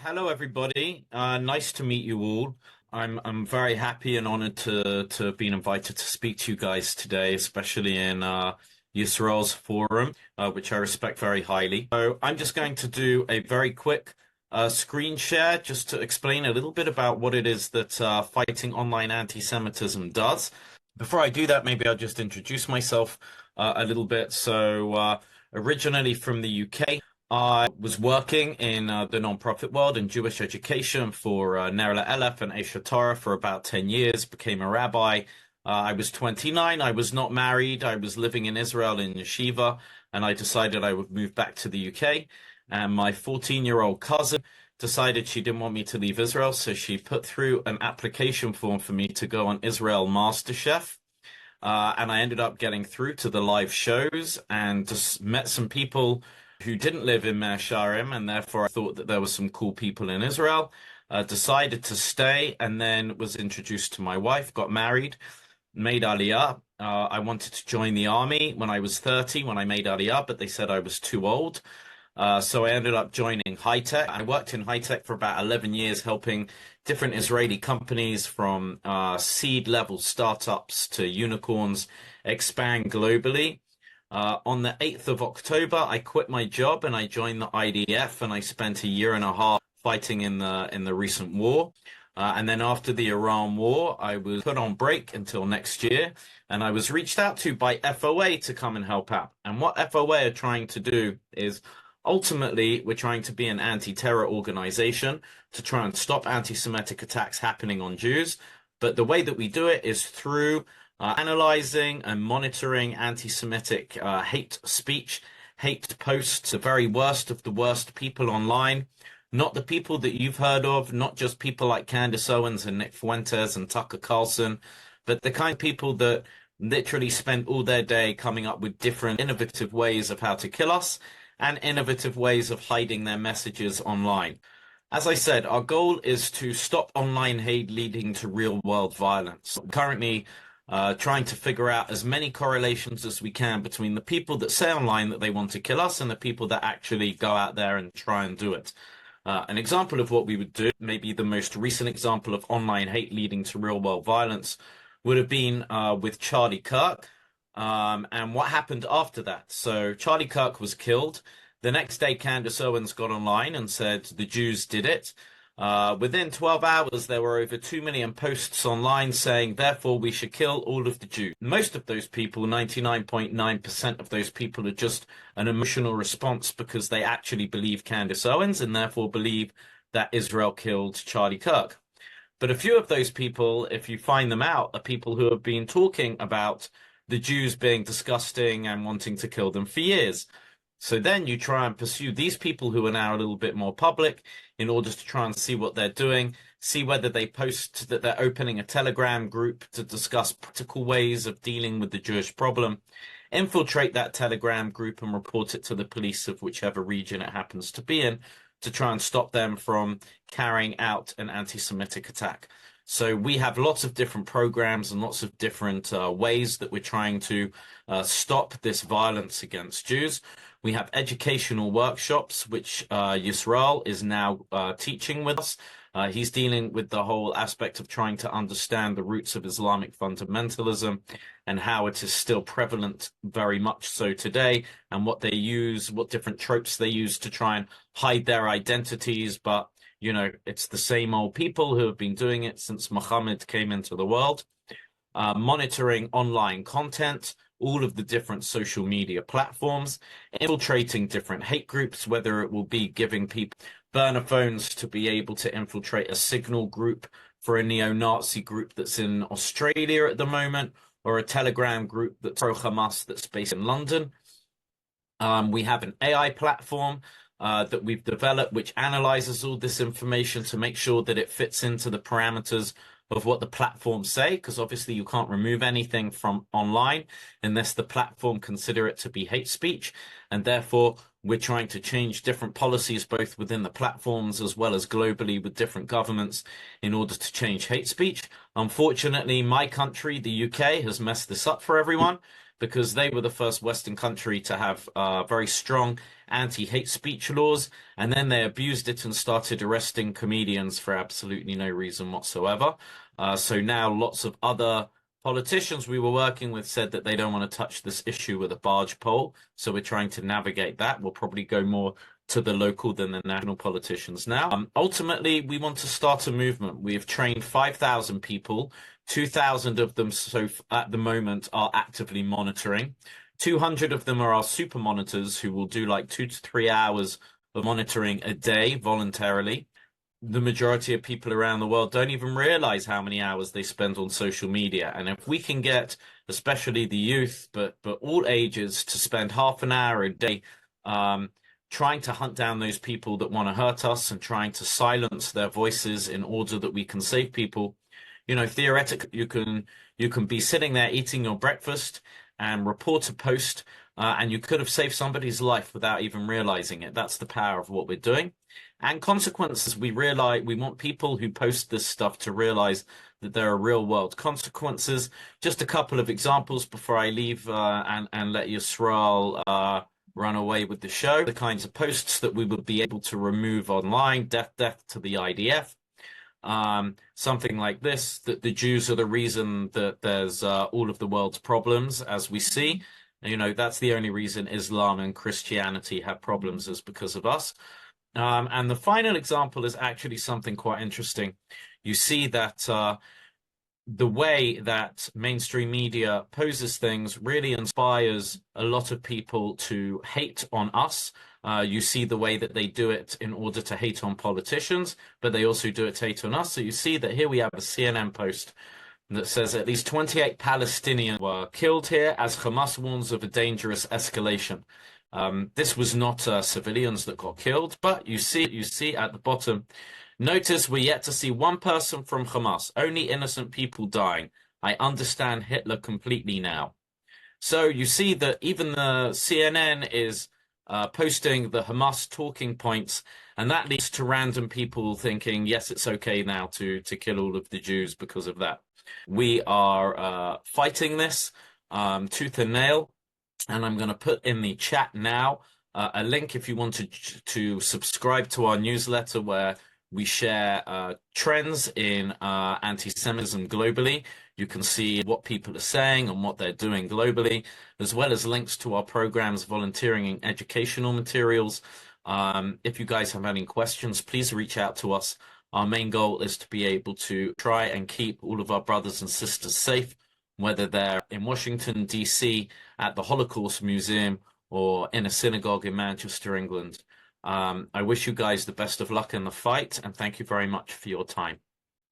Hello, everybody. Nice to meet you all. I'm very happy and honored to have been invited to speak to you guys today, especially in Yisrael's forum, which I respect very highly. So I'm just going to do a very quick screen share just to explain a little bit about what it is that fighting online anti-Semitism does. Before I do that, maybe I'll just introduce myself a little bit. So originally from the UK. I was working in the non-profit world in Jewish education for Ner LaElef and Esha Torah for about 10 years, became a rabbi. I was 29, I was not married, I was living in Israel in yeshiva, and I decided I would move back to the UK. And my 14-year-old cousin decided she didn't want me to leave Israel, so she put through an application form for me to go on Israel MasterChef. And I ended up getting through to the live shows and just met some people who didn't live in Mea Shearim, and therefore I thought that there were some cool people in Israel. Decided to stay, and then was introduced to my wife, got married, made Aliyah. I wanted to join the army when I was 30 when I made Aliyah, but they said I was too old. So I ended up joining high tech. I worked in high tech for about 11 years, helping different Israeli companies from seed level startups to unicorns expand globally. On the 8th of October, I quit my job and I joined the IDF, and I spent a year and a half fighting in the recent war. And then after the Iran war, I was put on break until next year, and I was reached out to by FOA to come and help out. And what FOA are trying to do is ultimately we're trying to be an anti-terror organization to try and stop anti-Semitic attacks happening on Jews. But the way that we do it is through analyzing and monitoring anti-Semitic hate speech, hate posts, the very worst of the worst people online, not the people that you've heard of, not just people like Candace Owens and Nick Fuentes and Tucker Carlson, but the kind of people that literally spend all their day coming up with different innovative ways of how to kill us and innovative ways of hiding their messages online. As I said, our goal is to stop online hate leading to real world violence. Currently, trying to figure out as many correlations as we can between the people that say online that they want to kill us and the people that actually go out there and try and do it. An example of what we would do, maybe the most recent example of online hate leading to real world violence, would have been with Charlie Kirk. And what happened after that? So Charlie Kirk was killed. The next day, Candace Owens got online and said the Jews did it. Within 12 hours, there were over 2 million posts online saying, therefore, we should kill all of the Jews. Most of those people, 99.9% of those people, are just an emotional response because they actually believe Candace Owens and therefore believe that Israel killed Charlie Kirk. But a few of those people, if you find them out, are people who have been talking about the Jews being disgusting and wanting to kill them for years. So then you try and pursue these people who are now a little bit more public in order to try and see what they're doing, see whether they post that they're opening a Telegram group to discuss practical ways of dealing with the Jewish problem, infiltrate that Telegram group and report it to the police of whichever region it happens to be in to try and stop them from carrying out an anti-Semitic attack. So we have lots of different programs and lots of different ways that we're trying to stop this violence against Jews. We have educational workshops, which Yisrael is now teaching with us. He's dealing with the whole aspect of trying to understand the roots of Islamic fundamentalism and how it is still prevalent very much so today, and what they use, what different tropes they use to try and hide their identities. But you know, it's the same old people who have been doing it since Muhammad came into the world. Monitoring online content, all of the different social media platforms, infiltrating different hate groups, whether it will be giving people burner phones to be able to infiltrate a signal group for a neo-Nazi group that's in Australia at the moment, or a Telegram group that's pro-Hamas that's based in London. We have an AI platform that we've developed, which analyzes all this information to make sure that it fits into the parameters of what the platforms say, because obviously you can't remove anything from online unless the platform consider it to be hate speech. And therefore, we're trying to change different policies, both within the platforms as well as globally with different governments in order to change hate speech. Unfortunately, my country, the UK, has messed this up for everyone because they were the first Western country to have very strong anti-hate speech laws, and then they abused it and started arresting comedians for absolutely no reason whatsoever. So now lots of other politicians we were working with said that they don't want to touch this issue with a barge pole. So we're trying to navigate that. We'll probably go more to the local than the national politicians now. Ultimately, we want to start a movement. We have trained 5,000 people. 2,000 of them so at the moment are actively monitoring. 200 of them are our super monitors who will do like 2 to 3 hours of monitoring a day voluntarily. The majority of people around the world don't even realize how many hours they spend on social media. And if we can get, especially the youth, but all ages, to spend half an hour a day trying to hunt down those people that want to hurt us and trying to silence their voices in order that we can save people, theoretically, you can be sitting there eating your breakfast and report a post, and you could have saved somebody's life without even realizing it. That's the power of what we're doing. And consequences, we want people who post this stuff to realize that there are real world consequences. Just a couple of examples before I leave and let Yisrael run away with the show. The kinds of posts that we would be able to remove online: death to the IDF. Something like this, that the Jews are the reason that there's all of the world's problems, as we see. That's the only reason Islam and Christianity have problems, is because of us. And the final example is actually something quite interesting. You see that the way that mainstream media poses things really inspires a lot of people to hate on us. You see the way that they do it in order to hate on politicians, but they also do it to hate on us. So you see that here we have a CNN post that says at least 28 Palestinians were killed here as Hamas warns of a dangerous escalation. This was not civilians that got killed, but you see at the bottom, notice we're yet to see one person from Hamas, only innocent people dying. I understand Hitler completely now. So you see that even the CNN is posting the Hamas talking points, and that leads to random people thinking, yes, it's okay now to kill all of the Jews because of that. We are fighting this tooth and nail. And I'm going to put in the chat now a link if you want to subscribe to our newsletter, where we share trends in anti-Semitism globally. You can see what people are saying and what they're doing globally, as well as links to our programs, volunteering and educational materials. If you guys have any questions, please reach out to us. Our main goal is to be able to try and keep all of our brothers and sisters safe, whether they're in Washington, D.C., at the Holocaust Museum, or in a synagogue in Manchester, England. I wish you guys the best of luck in the fight, and thank you very much for your time.